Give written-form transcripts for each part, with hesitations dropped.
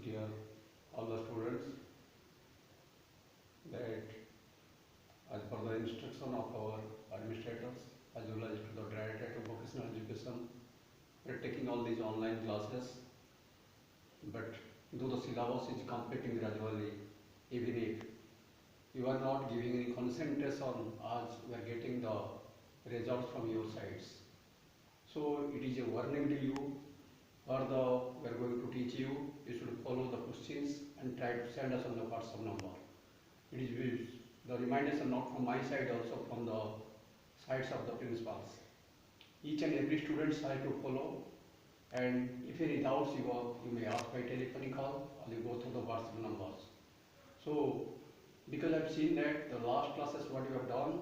dear all the students, that as per the instruction of our administrators as well as to the Director of Vocational Education, we are taking all these online classes, but though the syllabus is completing gradually, even if you are not giving any concentration as we are getting the results from your sides. So it is a warning to you, or we are going to teach you, you should follow the questions and try to send us on the WhatsApp number. It is the reminders are not from my side, also from the sides of the principals. Each and every student has to follow, and if any doubts you may ask by telephonic call or you go through the WhatsApp numbers. So because I've seen that the last classes what you have done,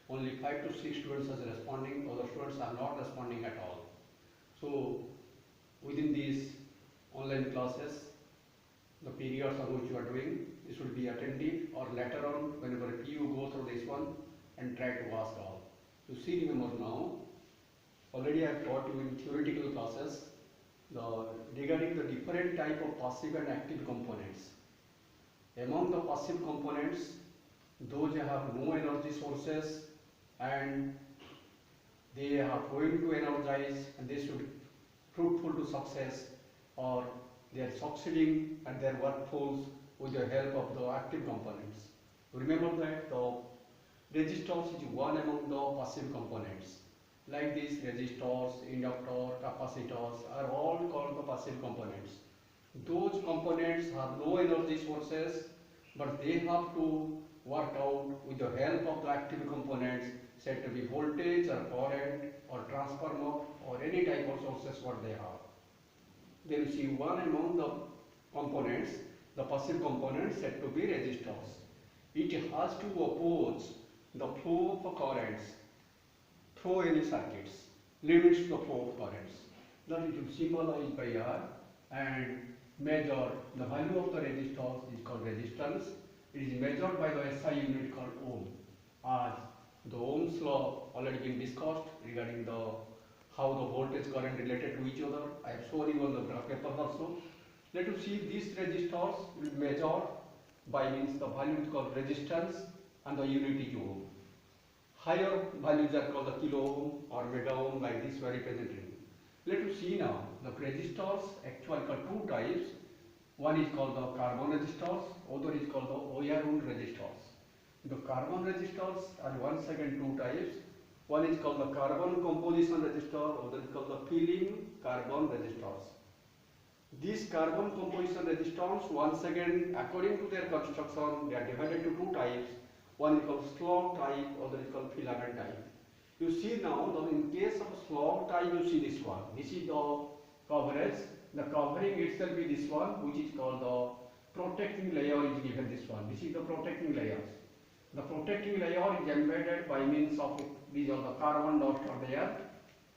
only 5 to 6 students are responding, other students are not responding at all. So within these online classes, the periods on which you are doing, this will be attentive, or later on whenever you go through this one and try to ask all. So see, remember now, already I have taught you in theoretical classes regarding the different type of passive and active components. Among the passive components, those have no energy sources and they are going to energize, and they should be fruitful to success, or they are succeeding at their workforce with the help of the active components. Remember that the resistors is one among the passive components. Like these resistors, inductors, capacitors are all called the passive components. Those components have no energy sources, but they have to work out with the help of the active components, said to be voltage or current or transformer or any type of sources what they have. Then you see one among the components, the passive components, said to be resistors. It has to oppose the flow of currents through any circuits, limits the flow of currents. That is symbolized by R, and measure the value of the resistors is called resistance. It is measured by the SI unit called ohm. As the Ohm's law already been discussed regarding how the voltage current related to each other. I have shown you on the graph paper also. Let us see these resistors will measure by means the value is called resistance and the unit is ohm. Higher values are called the kilo ohm or mega ohm, like this we are representing. Let us see now the resistors actually called two types. One is called the carbon resistors, other is called the wire wound resistors. The carbon resistors are once again two types. One is called the carbon composition resistor, other is called the filling carbon resistors. These carbon composition resistors, once again, according to their construction, they are divided into two types. One is called slug type, other is called filament type. You see now, in case of slug type, you see this one. This is the coverage. The covering itself is this one, which is called the protecting layer is given this one. This is the protecting layers. The protecting layer is embedded by means of these are the carbon dust are there.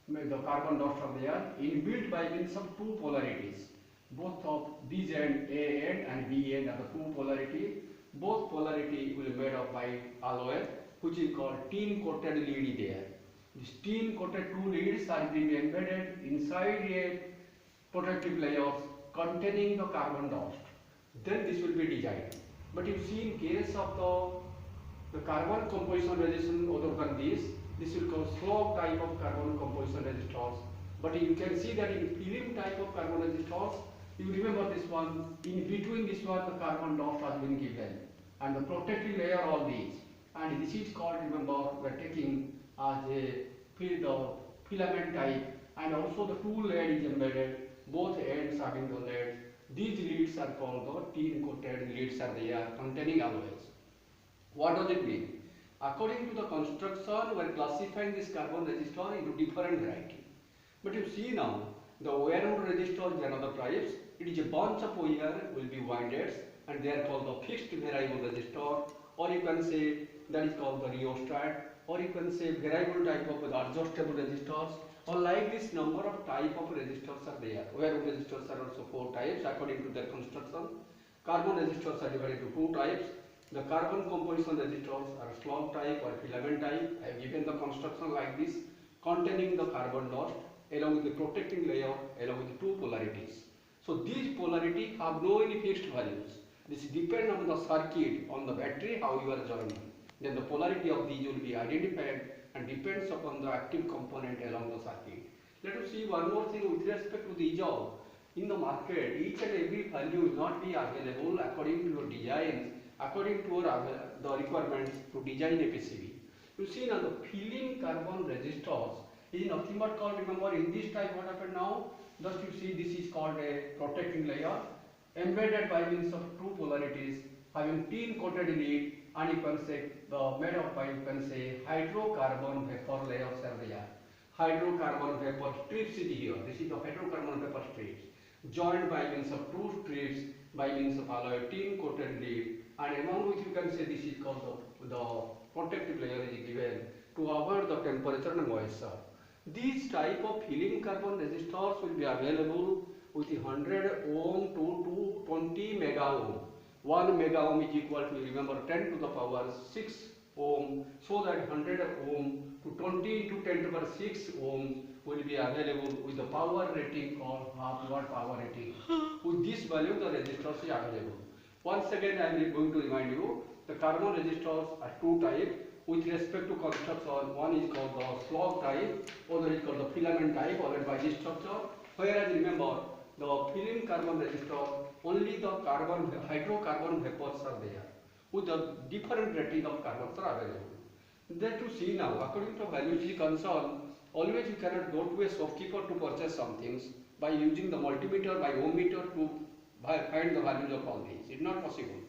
The carbon dust are there, inbuilt by means of two polarities. Both of this end, A end and B end are the two polarity. Both polarity will be made up by alloy, which is called tin coated lead there. These tin coated two leads are being embedded inside a protective layers containing the carbon dust. Then this will be designed. But you see, in case of the carbon composition resistance other than this will call slug type of carbon composition resistors. But you can see that in film type of carbon resistors, you remember this one, in between this one the carbon dust has been given and the protective layer all these, and this is called, remember, we are taking as a filament type, and also the two lead is embedded, both ends having the lead. These leads are called the tin coated leads are there containing alloys. What does it mean? According to the construction, we are classifying this carbon resistor into different variety. But you see now, the wire wound resistor is another types. It is a bunch of wire will be winded, and they are called the fixed variable resistor, or you can say that is called the rheostat, or you can say variable type of adjustable resistors, or like this number of type of resistors are there. Wire wound resistors are also 4 types according to their construction. Carbon resistors are divided into 2 types. The carbon composition resistors are slug type or filament type. I have given the construction like this, containing the carbon dust along with the protecting layer along with the two polarities. So these polarity have no any fixed values. This depends on the circuit, on the battery, how you are joining. Then the polarity of these will be identified and depends upon the active component along the circuit. Let us see one more thing with respect to the job. In the market, each and every value will not be available according to your design, according to the requirements to design a PCB. You see now the film carbon resistors is nothing but called, remember in this type what happened now, just you see this is called a protecting layer embedded by means of two polarities having tin coated in it, and you can say the made of by you can say hydrocarbon vapor layers are there. Hydrocarbon vapor strips is here. This is the hydrocarbon vapor strips joined by means of two strips by means of alloy tin coated lead, and among which you can say this is called the protective layer is given to avoid the temperature and moisture. These type of film carbon resistors will be available with 100 ohm to 20 mega ohm. 1 mega ohm is equal to, remember, 10 to the power 6 ohm, so that 100 ohm to 20 into 10 to the power 6 ohm will be available with the power rating called half watt power rating. With this value the resistors is available. Once again I am going to remind you the carbon resistors are two types with respect to construction. One is called the slug type, other is called the filament type ordered by this structure. Whereas remember the film carbon resistor only the hydrocarbon vapors are there with the different rating of carbons are available. Then to see now according to values is concerned, always you cannot go to a shopkeeper to purchase some things by using the multimeter by ohm meter to find the values of all these. It's not possible.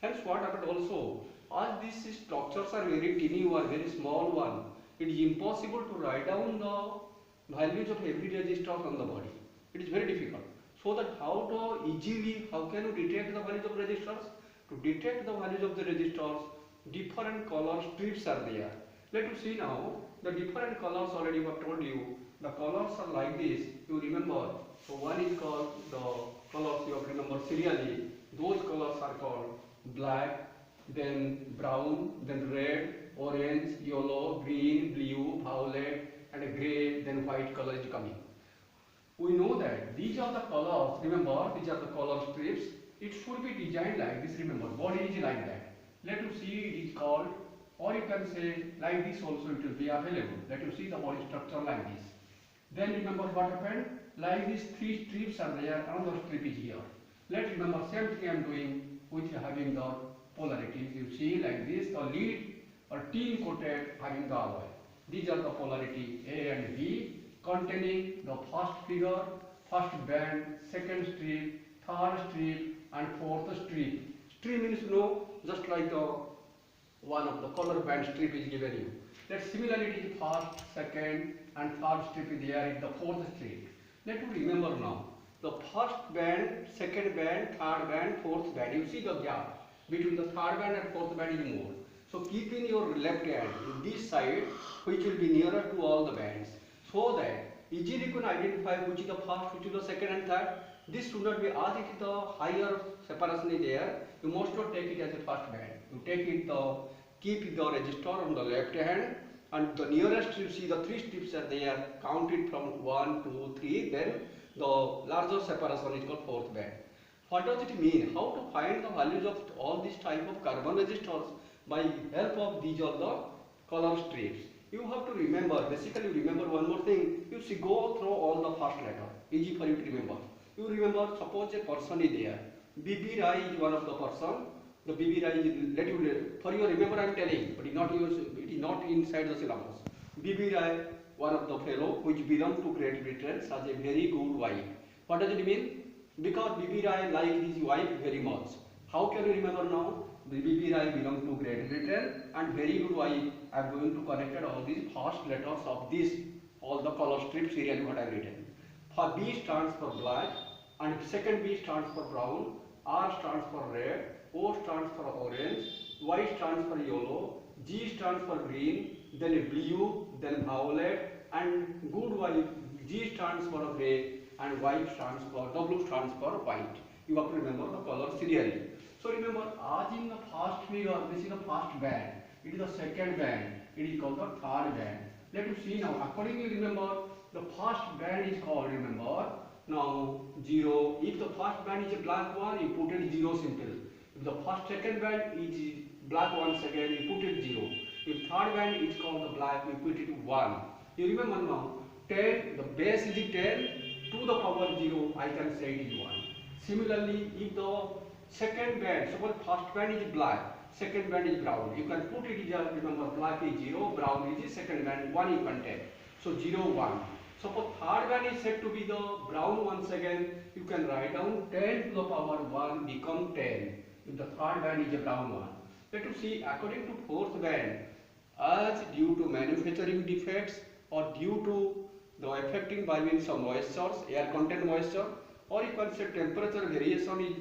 Hence what happened also, as these structures are very teeny one, very small one, it is impossible to write down the values of every resistor on the body. It is very difficult. So that how can you detect the values of resistors? To detect the values of the resistors, different color strips are there. Let us see now the different colors. Already I have told you the colors are like this. You remember. So one is called the colors you have to remember serially. Those colors are called black, then brown, then red, orange, yellow, green, blue, violet, and grey. Then white color is coming. We know that these are the colors. Remember, these are the color strips. It should be designed like this. Remember, body is like that. Let us see it is called, or you can say like this also it will be available. Let us see the body structure like this. Then remember what happened? Like these three strips are there, another strip is here. Let's remember same thing I am doing with having the polarities. You see like this, the lead or tin coated having the alloy. These are the polarity A and B containing the first figure, first band, second strip, third strip, and fourth strip. Strip means just like the one of the color band strip is given you. That similarly it is first, second, and third strip is there in the fourth strip. Let us remember now the first band, second band, third band, fourth band. You see the gap between the third band and fourth band is more. So keep in your left hand in this side, which will be nearer to all the bands, so that easily you can identify which is the first, which is the second and third. This should not be, as it is the higher separation is there, you must not take it as a first band. You take it keep the resistor on the left hand, and the nearest you see the three strips are there, counted from 1, 2, 3, then the larger separation is called fourth band. What does it mean? How to find the values of all these type of carbon resistors? By help of these are the color strips. You have to remember, basically remember one more thing. You see, go through all the first letter, easy for you to remember. You remember, suppose a person is there. BB Rai is one of the person. The BB Rai is, for you remember I am telling, but it is not inside the syllabus. BB Rai, one of the fellow which belong to Great Britain, has a very good wife. What does it mean? Because BB Rai like his wife very much. How can you remember now? BB Rai belong to Great Britain and very good wife. I am going to connect all these first letters of this, all the color strips serially what I have written. For B stands for black, and second B stands for brown, R stands for red, O stands for orange, Y stands for yellow, G stands for green, then blue, then violet, and good wife, G stands for gray, and Y stands for, W stands for white. You have to remember the color serially. So remember, as in the first figure, this is the first band, it is the second band, it is called the third band. Let us see now, accordingly remember, the first band is called, remember, Now 0, if the first band is a black one, you put it 0 simple. If the second band is black once again, you put it 0. If third band is called the black, you put it 1. You remember now, 10, the base is 10 to the power 0, I can say it is 1. Similarly, if the second band, suppose first band is black, second band is brown, you can put it as, remember, black is 0, brown is the second band, 1 you can take. So 0, 1. Suppose third band is said to be the brown once again, you can write down 10 to the power 1 become 10. If the third band is a brown one. Let us see, according to fourth band, as due to manufacturing defects or due to the affecting by means of moistures, air content moisture, or you can say temperature variation is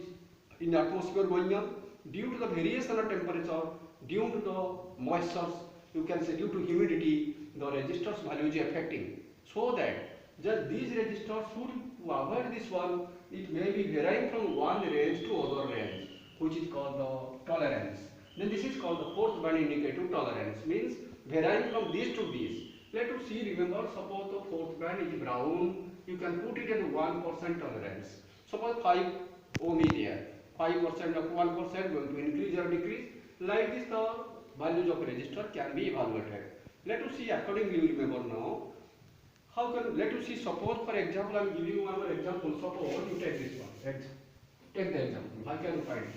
in the atmosphere going on, due to the variation of temperature, due to the moistures, you can say due to humidity, the resistors value is affecting. So that just these resistors should avoid this one, it may be varying from one range to other range, which is called the tolerance. Then this is called the fourth band indicative tolerance, means varying from this to this. Let us see, remember, suppose the fourth band is brown, you can put it at 1% tolerance. Suppose 5 ohm is there, 5% of 1% going to increase or decrease. Like this, the values of resistor can be evaluated. Let us see accordingly, remember now. How can, let us see, suppose for example, I am giving you one more example. Suppose you take this one, take the example, how can you find it?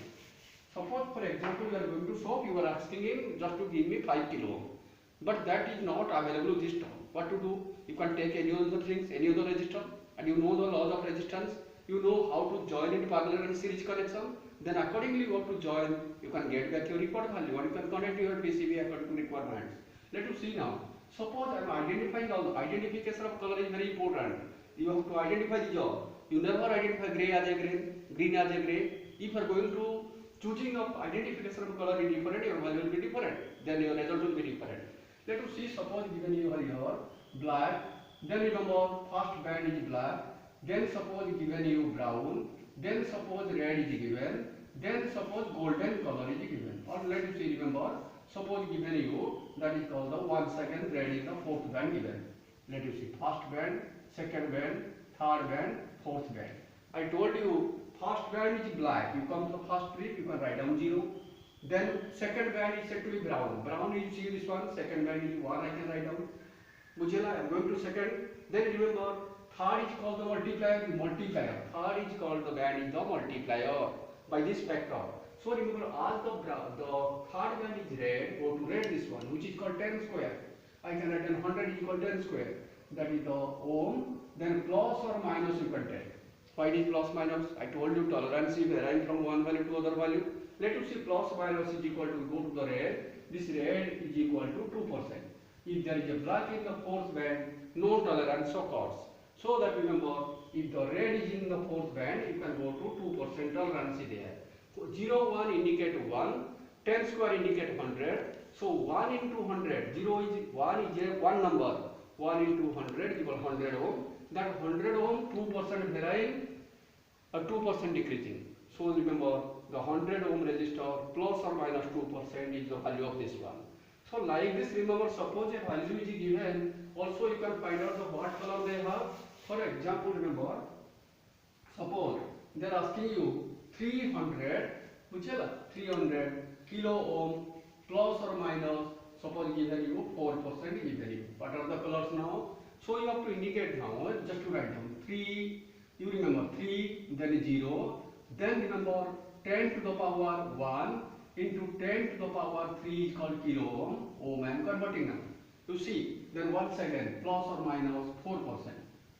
Suppose for example, you are going to shop, you are asking him just to give me 5 kilo ohm. But that is not available this time. What to do? You can take any other things, any other resistor, and you know the laws of resistance. You know how to join in parallel and series connection. Then accordingly you have to join. You can get back your required value, and you can connect your PCB according to requirements. Let us see now. Suppose I am identifying all. Identification of color is very important. You have to identify the job. You never identify grey as a green as a grey. If you are going to choosing of identification of color is different, your value will be different. Then your result will be different. Let us see, suppose given you are here black, then remember first band is black, then suppose given you brown, then suppose red is given, then suppose golden color is given. Or let us see, remember, suppose given you, that is called the once again red is the fourth band given. Let us see, first band, second band, third band, fourth band. I told you first band is black, you come to the first strip, you can write down 0. Then second band is said to be brown. Brown is see this one, second band is 1, I can write down. Mujhela, I am going to second. Then remember, third is called the multiplier. Third is called the band is the multiplier by this factor. So remember, as the third band is red, go to red this one, which is called 10 square. I can write 100 is equal 10 square. That is the ohm. Then plus or minus you can take. Why is plus minus? I told you tolerance is varying from one value to other value. Let us see plus minus is equal to, go to the red. This red is equal to 2%. If there is a black in the fourth band, no tolerance occurs. So that remember, if the red is in the fourth band, you can go to 2% tolerance there. 0, 1 indicate 1, 10 square indicate 100. So 1 into 100, 0 is 1 is a one number. 1 into 100 is equal 100 ohm. That 100 ohm, 2% varying, 2% decreasing. So remember, the 100 ohm resistor plus or minus 2% is the value of this one. So like this, remember, suppose a value is given, also you can find out the what color they have. For example, remember, suppose they are asking you 300 kilo ohm plus or minus, suppose given you 4% given you. What are the colors now? So you have to indicate now, just to write down 3, you remember 3, then 0, then remember 10 to the power 1 into 10 to the power 3 is called kilo ohm. I am converting now. You see, then once again plus or minus 4%.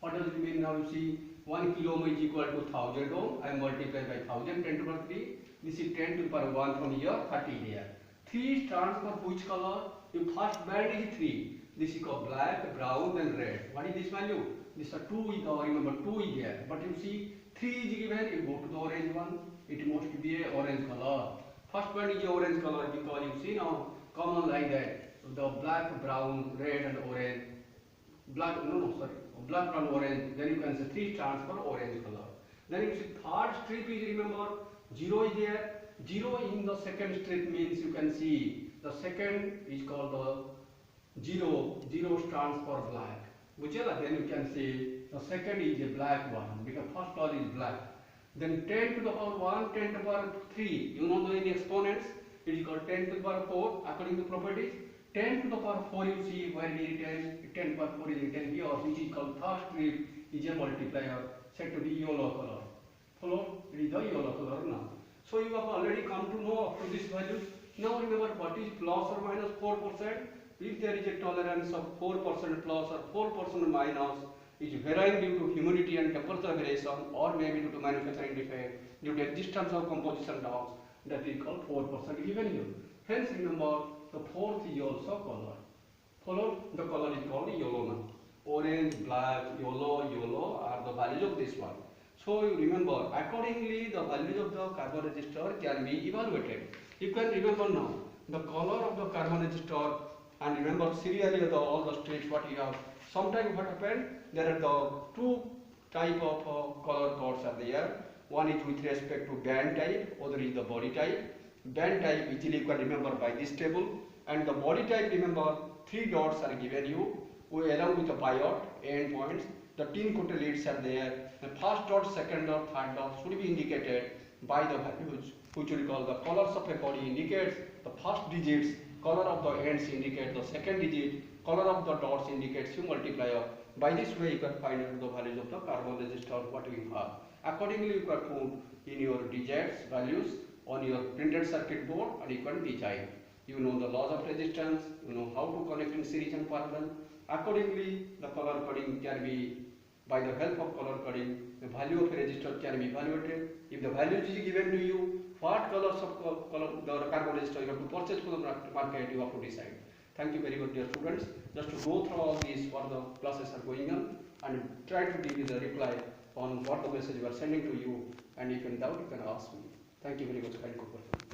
What does it mean now? You see, 1 kilo ohm is equal to 1000 ohm. I multiply by 1000, 10 to the power 3. This is 10 to the power 1 from here, 30 here. 3 stands for which color? Your first band is 3. This is called black, brown, then red. What is this value? This is 2 is there, remember 2 is there. But you see, 3 is given, you go to the orange one. It must be a orange color. First one is orange color because you see now, common like that. The black, brown, red and orange. Black, black, brown, orange. Then you can say 3 stands for orange color. Then you see third strip is, remember, 0 is there. 0 in the second strip means you can see the second is called the 0. 0 stands for black. Bujala, then you can see the second is a black one because first color is black. Then 10 to the power 1, 10 to the power 3. You know the exponents. It is called 10 to the power 4 according to properties. 10 to the power 4 you see where it is written 10 to the power 4 is written here, which is called first strip is a multiplier set to the yellow color. Follow? It is the yellow color now. So you have already come to know up to this values. Now remember what is plus or minus 4%. If there is a tolerance of 4% plus or 4% minus, is varying due to humidity and temperature variation, or maybe due to manufacturing defect, due to existence of composition doubts, that is called 4% given here. Hence remember the fourth is also color. Follow? The color is called yellow now. Orange, black, yellow are the values of this one. So you remember accordingly the values of the carbon resistor can be evaluated. You can remember now the color of the carbon resistor, and remember serially all the states what you have. Sometimes what happened, there are the two type of color codes are there. One is with respect to band type, other is the body type. Band type easily you can remember by this table, and the body type remember 3 dots are given you along with the biot endpoints. The tin coated leads are there. The first dot, second dot, third dot should be indicated by the values, which we call the colors of a body indicates the first digits, color of the ends indicate the second digit, color of the dots indicates your multiplier. By this way you can find out the values of the carbon resistor what we have. Accordingly you can put in your digits values on your printed circuit board and you can design. You know the laws of resistance, you know how to connect in series and parallel. Accordingly the color coding can be, by the help of color coding, the value of a resistor can be evaluated. If the value is given to you, what colors of the carbon resistor you have to purchase from the market, you have to decide. Thank you very much dear students. Just to go through all these what the classes are going on and try to give you the reply on what the message we are sending to you, and if in doubt you can ask me. Thank you very much, kind cooperation.